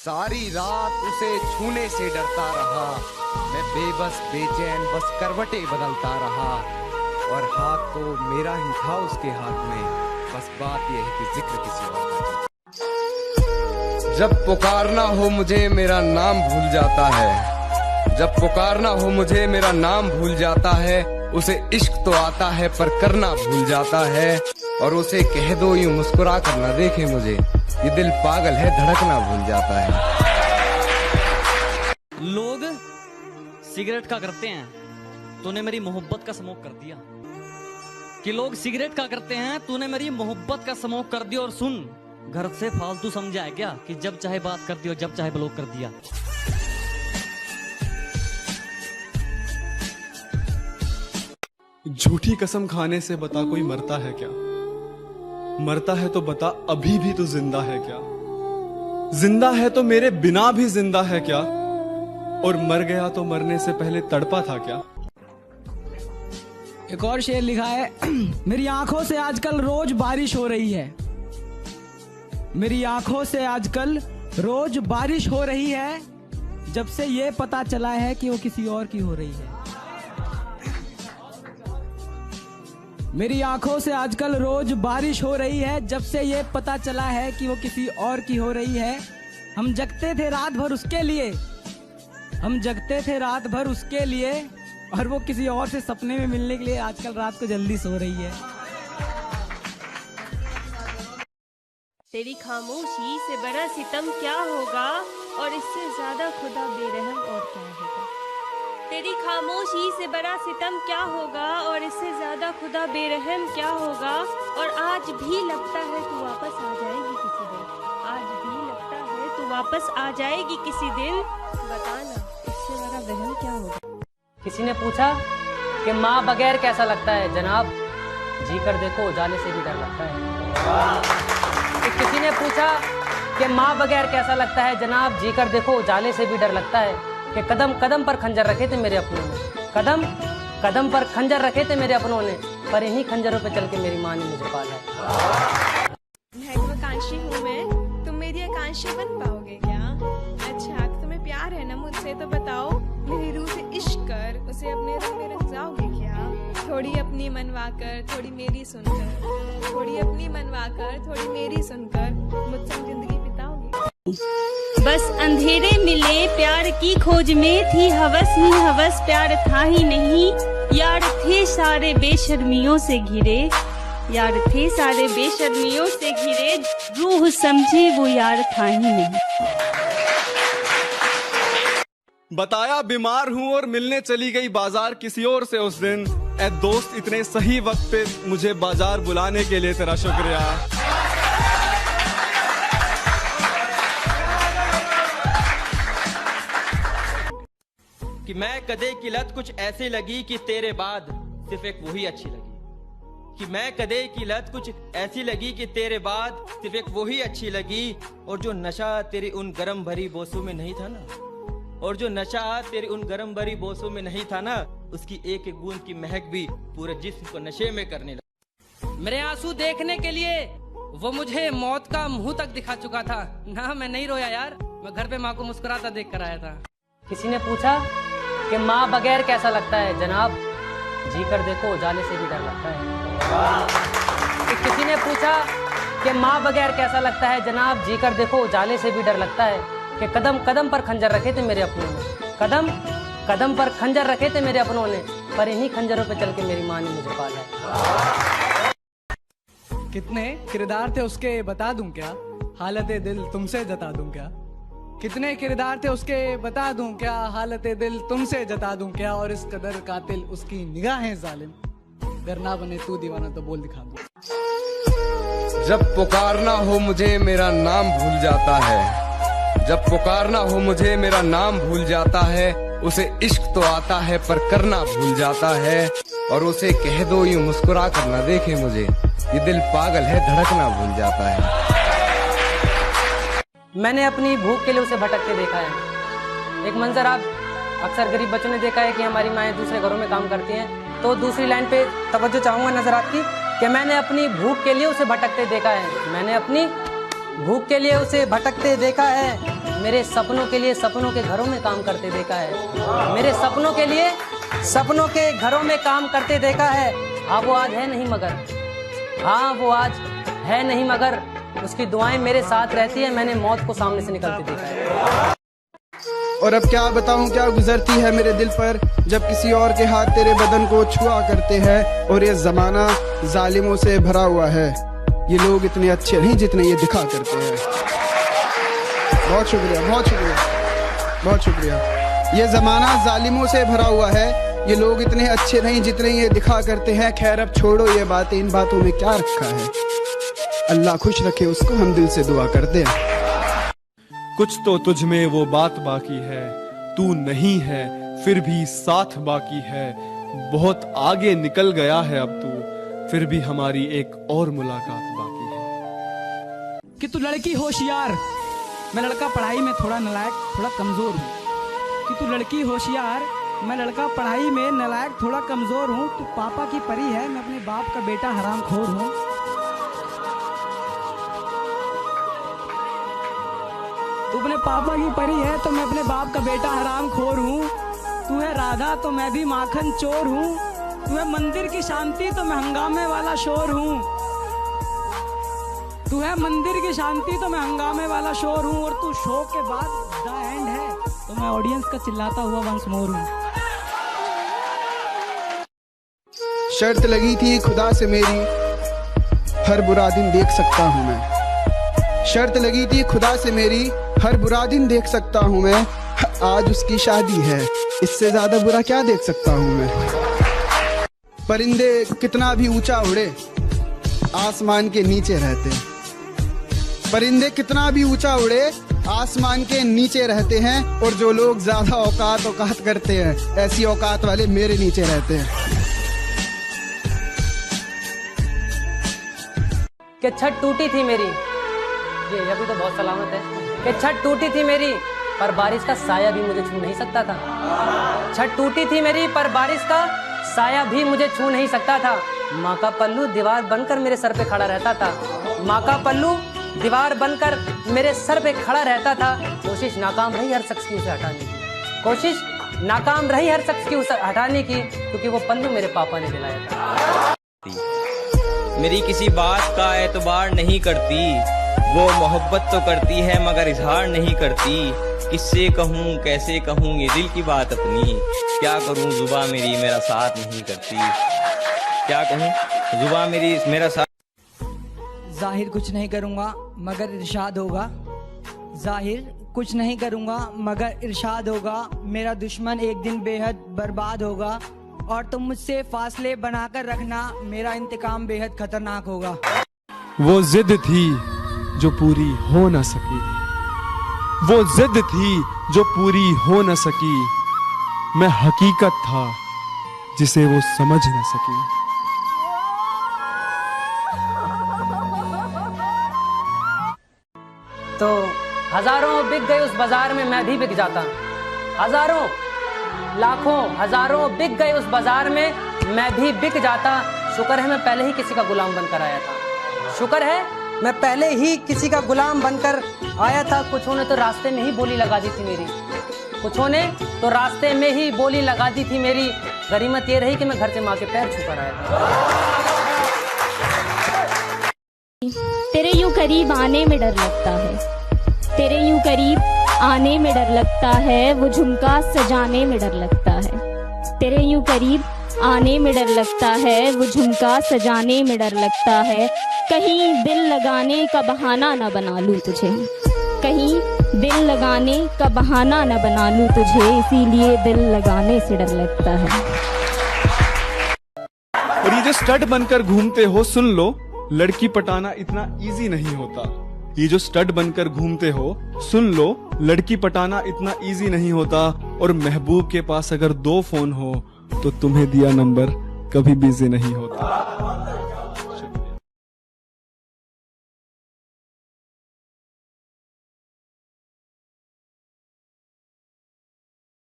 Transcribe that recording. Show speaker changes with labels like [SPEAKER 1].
[SPEAKER 1] सारी रात उसे छूने से डरता रहा, मैं बेबस बेचैन बस करवटें बदलता रहा, और हाथ तो मेरा ही था उसके हाथ में, बस बात यह है कि जिक्र किसी और का। जब पुकारना हो मुझे मेरा नाम भूल जाता है, जब पुकारना हो मुझे मेरा नाम भूल जाता है, उसे इश्क तो आता है पर करना भूल जाता है, और उसे कह दो यूं मुस्कुरा कर न देखे मुझे, ये दिल पागल है धड़कना भूल जाता है।
[SPEAKER 2] लोग सिगरेट का करते हैं, तूने मेरी मोहब्बत का स्मोक कर दिया। कि लोग सिगरेट का करते हैं, तूने मेरी मोहब्बत का स्मोक कर दिया। और सुन, घर से फालतू समझा है क्या कि जब चाहे बात कर दिया, जब चाहे ब्लॉक कर दिया।
[SPEAKER 3] झूठी कसम खाने से बता कोई मरता है क्या? मरता है तो बता अभी भी तो जिंदा है क्या? जिंदा है तो मेरे बिना भी जिंदा है क्या? और मर गया तो मरने से पहले तड़पा था क्या?
[SPEAKER 4] एक और शेर लिखा है मेरी आंखों से आजकल रोज बारिश हो रही है, मेरी आंखों से आजकल रोज बारिश हो रही है, जब से ये पता चला है कि वो किसी और की हो रही है। मेरी आंखों से आजकल रोज बारिश हो रही है, जब से ये पता चला है कि वो किसी और की हो रही है। हम जगते थे रात भर उसके लिए, हम जगते थे रात भर उसके लिए, और वो किसी और से सपने में मिलने के लिए आजकल रात को जल्दी सो रही है।
[SPEAKER 5] तेरी खामोशी से बड़ा सितम क्या होगा, और इससे ज्यादा खुदा बेरहम और क्या होगा। तेरी खामोशी से बड़ा सितम क्या होगा, और इससे ज्यादा खुदा बेरहम क्या होगा। और आज भी लगता है तू वापस आ जाएगी किसी दिन, आज भी लगता है तू वापस आ जाएगी किसी दिन। बताना इससे बड़ा वहम क्या होगा।
[SPEAKER 6] किसी ने पूछा कि माँ बगैर कैसा लगता है जनाब, जी कर देखो उजाले से भी डर लगता है। किसी ने पूछा कि माँ बगैर कैसा लगता है जनाब, जी कर देखो उजाले से भी डर लगता है। कि कदम कदम पर खंजर रखे थे मेरे अपनों ने, कदम कदम पर खंजर रखे थे मेरे अपनों ने, पर इन्हीं खंजरों पे चल के मेरी माँ ने मुझे पाला है।
[SPEAKER 5] महत्वाकांक्षी हूँ मैं, तुम मेरी आकांक्षी बन पाओगे क्या? अच्छा तुम्हें प्यार है ना मुझसे, तो बताओ मेरी रूह से इश्क कर उसे अपने रंग में रंग जाओगे क्या? थोड़ी अपनी मनवा कर थोड़ी मेरी सुनकर, थोड़ी अपनी मनवा कर थोड़ी मेरी सुनकर, मुझसे जिंदगी बिताओगे। बस अंधेरे मिले प्यार की खोज में, थी हवस ही हवस प्यार था ही नहीं। यार थे सारे बेशर्मियों से घिरे, यार थे सारे बेशर्मियों से घिरे, रूह समझे वो यार था ही नहीं।
[SPEAKER 3] बताया बीमार हूँ और मिलने चली गई बाजार किसी और से उस दिन। ए दोस्त इतने सही वक्त पे मुझे बाजार बुलाने के लिए तेरा शुक्रिया।
[SPEAKER 7] कि मैं कदे की लत कुछ ऐसी लगी कि तेरे बाद सिर्फ एक वही अच्छी लगी। कि मैं कदे की लत कुछ ऐसी लगी कि तेरे बाद सिर्फ एक वही अच्छी लगी। और जो नशा तेरी उन गरम भरी बोसों में नहीं था ना, और जो नशा तेरी उन गरम भरी बोसों में नहीं था ना, उसकी एक एक बूंद की महक भी पूरे जिस्म को नशे में करने लगा।
[SPEAKER 6] मेरे आंसू देखने के लिए वो मुझे मौत का मुंह तक दिखा चुका था ना। मैं नहीं रोया यार, मैं घर पे माँ को मुस्कुराता देख कर आया था। किसी ने पूछा कि माँ बगैर कैसा लगता है जनाब, जी कर देखो उजाले से भी डर लगता है। किसी ने पूछा कि माँ बगैर कैसा लगता है जनाब, जी कर देखो उजाले से भी डर लगता है। कि कदम कदम पर खंजर रखे थे मेरे अपनों ने, कदम कदम पर खंजर रखे थे मेरे अपनों ने, पर इन्हीं खंजरों पे चल के मेरी माँ ने मुझे पाला है।
[SPEAKER 4] कितने किरदार थे उसके बता दूं क्या, हालत दिल तुमसे जता दूं क्या? कितने किरदार थे उसके बता दूं क्या, हालत दिल तुमसे जता दूं क्या? और इस कदर कातिल उसकी निगाहें जालिम, अगर ना बने तू दीवाना तो बोल दिखा दूं।
[SPEAKER 1] जब पुकारना हो मुझे मेरा नाम भूल जाता है, जब पुकारना हो मुझे मेरा नाम भूल जाता है, उसे इश्क तो आता है पर करना भूल जाता है, और उसे कह दो यूं मुस्कुरा कर न देखे मुझे, ये दिल पागल है धड़कना भूल जाता है।
[SPEAKER 6] मैंने अपनी भूख के लिए उसे भटकते देखा है। एक मंजर आप अक्सर गरीब बच्चों ने देखा है कि हमारी माएँ दूसरे घरों में काम करती हैं, तो दूसरी लाइन पे तवज्जो चाहूँगा नजर आपकी कि मैंने अपनी भूख के लिए उसे भटकते देखा है। मैंने अपनी भूख के लिए उसे भटकते देखा है। मेरे सपनों के लिए सपनों के घरों में काम करते देखा है। मेरे सपनों के लिए सपनों के घरों में काम करते देखा है। हाँ वो आज है नहीं मगर, हाँ वो आज है नहीं मगर उसकी दुआएं मेरे साथ रहती है। मैंने मौत को सामने से निकलते देखा है।
[SPEAKER 8] और अब क्या बताऊं क्या गुजरती है मेरे दिल पर, जब किसी और के हाथ तेरे बदन को छुआ करते हैं। और ये जमाना जालिमों से भरा हुआ है, ये लोग इतने अच्छे नहीं जितने ये दिखा करते हैं। बहुत शुक्रिया, बहुत शुक्रिया, बहुत शुक्रिया। ये जमाना जालिमों से भरा हुआ है, ये लोग इतने अच्छे नहीं जितने ये दिखा करते हैं। खैर अब छोड़ो ये बातें, इन बातों में क्या रखा है। अल्लाह खुश रखे उसको, हम दिल से दुआ करते हैं।
[SPEAKER 3] कुछ तो तुझ में वो बात बाकी है, तू नहीं है फिर भी साथ बाकी है। बहुत आगे निकल गया है अब तू, फिर भी हमारी एक और मुलाकात बाकी है।
[SPEAKER 4] कि तू लड़की होशियार, मैं लड़का पढ़ाई में थोड़ा नालायक थोड़ा कमजोर हूँ। कि तू लड़की होशियार, मैं लड़का पढ़ाई में नालायक थोड़ा कमजोर हूँ। तू पापा की परी है, मैं अपने बाप का बेटा हरामखोर हूँ। तू अपने पापा की परी है तो मैं अपने बाप का बेटा हरामखोर हूँ। तू है राधा तो मैं भी माखन चोर हूँ। तू है मंदिर की शांति तो मैं हंगामे वाला शोर हूँ। तू है मंदिर की शांति तो मैं हंगामे वाला शोर हूँ। और तू शो के बाद द एंड है तो मैं ऑडियंस का चिल्लाता हुआ वंस मोर हूँ।
[SPEAKER 8] शर्त लगी थी खुदा से मेरी, हर बुरा दिन देख सकता हूँ मैं। शर्त लगी थी खुदा से मेरी, हर बुरा दिन देख सकता हूँ मैं। आज उसकी शादी है, इससे ज्यादा बुरा क्या देख सकता हूँ मैं। परिंदे कितना भी ऊंचा उड़े, आसमान के नीचे रहते। परिंदे कितना भी ऊंचा उड़े, आसमान के नीचे रहते हैं। और जो लोग ज्यादा औकात करते हैं, ऐसी औकात वाले मेरे नीचे रहते हैं।
[SPEAKER 6] कि छत टूटी थी मेरी, ये अभी तो बहुत सलामत है। कि छत टूटी थी मेरी पर बारिश का साया भी मुझे छू नहीं सकता था। छत टूटी थी मेरी पर बारिश का साया भी मुझे छू नहीं सकता था। माँ का पल्लू दीवार बनकर मेरे सर पे खड़ा रहता था। माँ का पल्लू दीवार बनकर मेरे सर पे खड़ा रहता था। कोशिश नाकाम रही हर शख्स की उसे हटाने की। कोशिश नाकाम रही हर शख्स की उसे हटाने की, क्योंकि वो पल्लू मेरे पापा ने दिलाया था।
[SPEAKER 7] मेरी किसी बात का एतबार नहीं करती, वो मोहब्बत तो करती है मगर इजहार नहीं करती। किससे कहूँ कैसे कहूँ ये दिल की बात अपनी, क्या करूँ जुबां मेरी मेरा साथ नहीं करती। क्या कहूँ जुबां मेरी मेरा साथ।
[SPEAKER 4] जाहिर कुछ नहीं करूँगा मगर इरशाद होगा। जाहिर कुछ नहीं करूँगा मगर इरशाद होगा। मेरा दुश्मन एक दिन बेहद बर्बाद होगा। और तुम मुझसे फासले बनाकर रखना, मेरा इंतकाम बेहद खतरनाक होगा।
[SPEAKER 3] वो जिद थी जो पूरी हो न सकी, वो जिद थी जो पूरी हो न सकी। मैं हकीकत था जिसे वो समझ न सकी।
[SPEAKER 6] तो हजारों बिक गए उस बाजार में, मैं भी बिक जाता। हजारों लाखों हजारों बिक गए उस बाजार में, मैं भी बिक जाता। शुक्र है मैं पहले ही किसी का गुलाम बनकर आया था। शुक्र है मैं पहले ही किसी का गुलाम बनकर आया था। कुछों ने तो रास्ते में ही बोली लगा दी थी मेरी। कुछों ने तो रास्ते में ही बोली लगा दी थी मेरी। गनीमत ये रही कि मैं घर से माँ के पैर छूकर आया था।
[SPEAKER 9] तेरे यूं करीब आने में डर लगता है, तेरे यूं करीब आने में डर लगता है। वो झुमका सजाने में डर लगता है। तेरे यूं करीब आने में डर लगता है, वो झुमका सजाने में डर लगता है। कहीं दिल लगाने का बहाना न बना लूं तुझे, कहीं दिल लगाने का बहाना न बना लूं तुझे, इसीलिए दिल लगाने से डर लगता है।
[SPEAKER 3] और ये जो स्टड बनकर घूमते हो, सुन लो, लड़की पटाना इतना इजी नहीं होता। ये जो स्टड बनकर घूमते हो, सुन लो, लड़की पटाना इतना इजी नहीं होता। और महबूब के पास अगर 2 फोन हो तो तुम्हें दिया नंबर कभी बिजी नहीं होता।